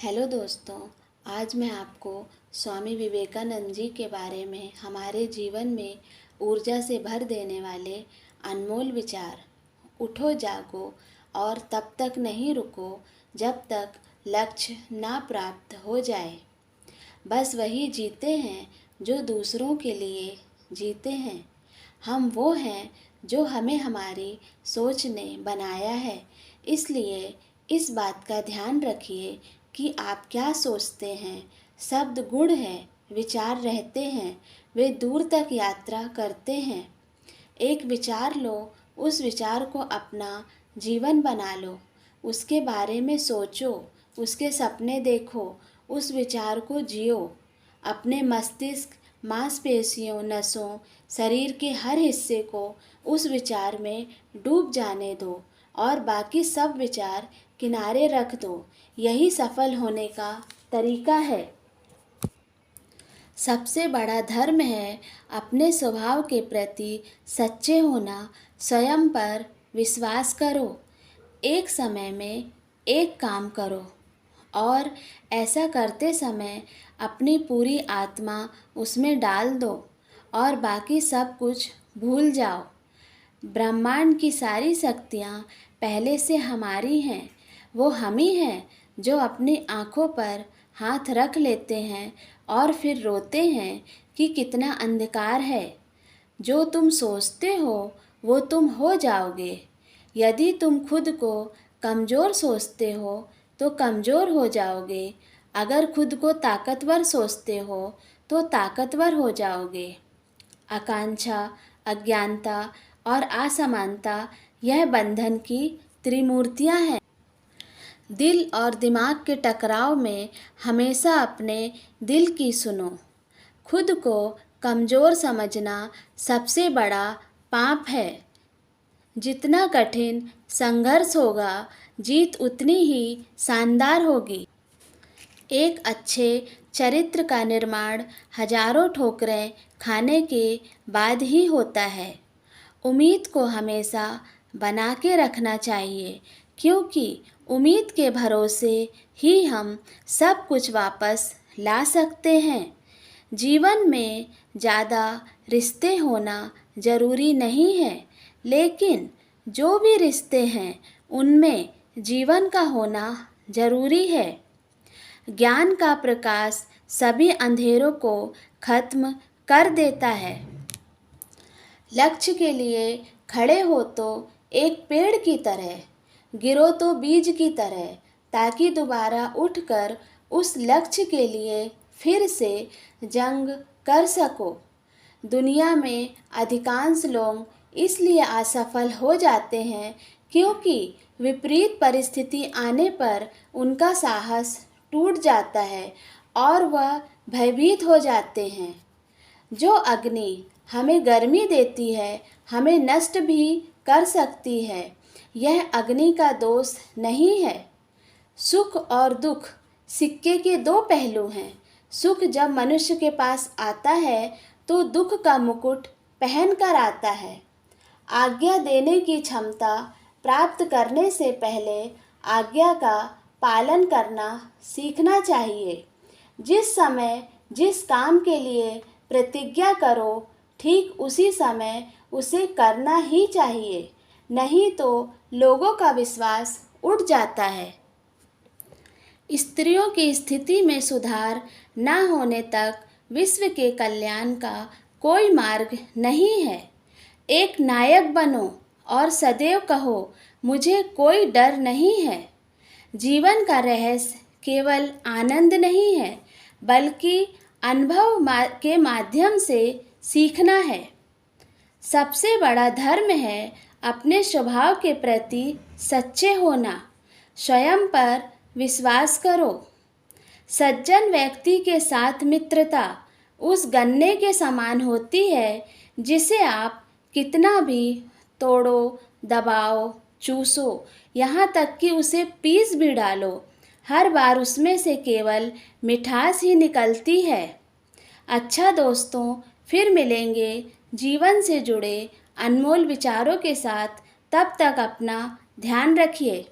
Hello दोस्तों। आज मैं आपको स्वामी विवेकानंद जी के बारे में हमारे जीवन में ऊर्जा से भर देने वाले अनमोल विचार उठो जागो और तब तक नहीं रुको जब तक लक्ष्य ना प्राप्त हो जाए। बस वही जीते हैं जो दूसरों के लिए जीते हैं। हम वो हैं जो हमें हमारी सोच ने बनाया है। इसलिए इस बात का ध्यान रखिए कि आप क्या सोचते हैं। शब्द गुण है, विचार रहते हैं, वे दूर तक यात्रा करते हैं। एक विचार लो, उस विचार को अपना जीवन बना लो। उसके बारे में सोचो, उसके सपने देखो, उस विचार को जियो। अपने मस्तिष्क, मांसपेशियों, नसों, शरीर के हर हिस्से को उस विचार में डूब जाने दो और बाकी सब विचार किनारे रख दो। यही सफल होने का तरीका है। सबसे बड़ा धर्म है अपने स्वभाव के प्रति सच्चे होना। स्वयं पर विश्वास करो। एक समय में एक काम करो और ऐसा करते समय अपनी पूरी आत्मा उसमें डाल दो और बाकी सब कुछ भूल जाओ। ब्रह्मांड की सारी शक्तियाँ पहले से हमारी हैं। वो हम ही हैं जो अपनी आँखों पर हाथ रख लेते हैं और फिर रोते हैं कि कितना अंधकार है। जो तुम सोचते हो वो तुम हो जाओगे। यदि तुम खुद को कमज़ोर सोचते हो तो कमज़ोर हो जाओगे। अगर खुद को ताकतवर सोचते हो तो ताकतवर हो जाओगे। आकांक्षा, अज्ञानता और असमानता यह बंधन की त्रिमूर्तियाँ हैं। दिल और दिमाग के टकराव में हमेशा अपने दिल की सुनो। खुद को कमज़ोर समझना सबसे बड़ा पाप है। जितना कठिन संघर्ष होगा, जीत उतनी ही शानदार होगी। एक अच्छे चरित्र का निर्माण हजारों ठोकरें खाने के बाद ही होता है। उम्मीद को हमेशा बना के रखना चाहिए, क्योंकि उम्मीद के भरोसे ही हम सब कुछ वापस ला सकते हैं। जीवन में ज़्यादा रिश्ते होना ज़रूरी नहीं है, लेकिन जो भी रिश्ते हैं उनमें जीवन का होना ज़रूरी है। ज्ञान का प्रकाश सभी अंधेरों को खत्म कर देता है। लक्ष्य के लिए खड़े हो तो एक पेड़ की तरह, गिरो तो बीज की तरह, ताकि दोबारा उठकर उस लक्ष्य के लिए फिर से जंग कर सको। दुनिया में अधिकांश लोग इसलिए असफल हो जाते हैं क्योंकि विपरीत परिस्थिति आने पर उनका साहस टूट जाता है और वह भयभीत हो जाते हैं। जो अग्नि हमें गर्मी देती है, हमें नष्ट भी कर सकती है। यह अग्नि का दोष नहीं है। सुख और दुख सिक्के के दो पहलू हैं। सुख जब मनुष्य के पास आता है तो दुख का मुकुट पहन कर आता है। आज्ञा देने की क्षमता प्राप्त करने से पहले आज्ञा का पालन करना सीखना चाहिए। जिस समय जिस काम के लिए प्रतिज्ञा करो, ठीक उसी समय उसे करना ही चाहिए, नहीं तो लोगों का विश्वास उठ जाता है। स्त्रियों की स्थिति में सुधार न होने तक विश्व के कल्याण का कोई मार्ग नहीं है। एक नायक बनो और सदैव कहो, मुझे कोई डर नहीं है। जीवन का रहस्य केवल आनंद नहीं है, बल्कि अनुभव के माध्यम से सीखना है। सबसे बड़ा धर्म है अपने स्वभाव के प्रति सच्चे होना। स्वयं पर विश्वास करो। सज्जन व्यक्ति के साथ मित्रता उस गन्ने के समान होती है जिसे आप कितना भी तोड़ो, दबाओ, चूसो, यहाँ तक कि उसे पीस भी डालो, हर बार उसमें से केवल मिठास ही निकलती है। अच्छा दोस्तों, फिर मिलेंगे जीवन से जुड़े अनमोल विचारों के साथ। तब तक अपना ध्यान रखिए।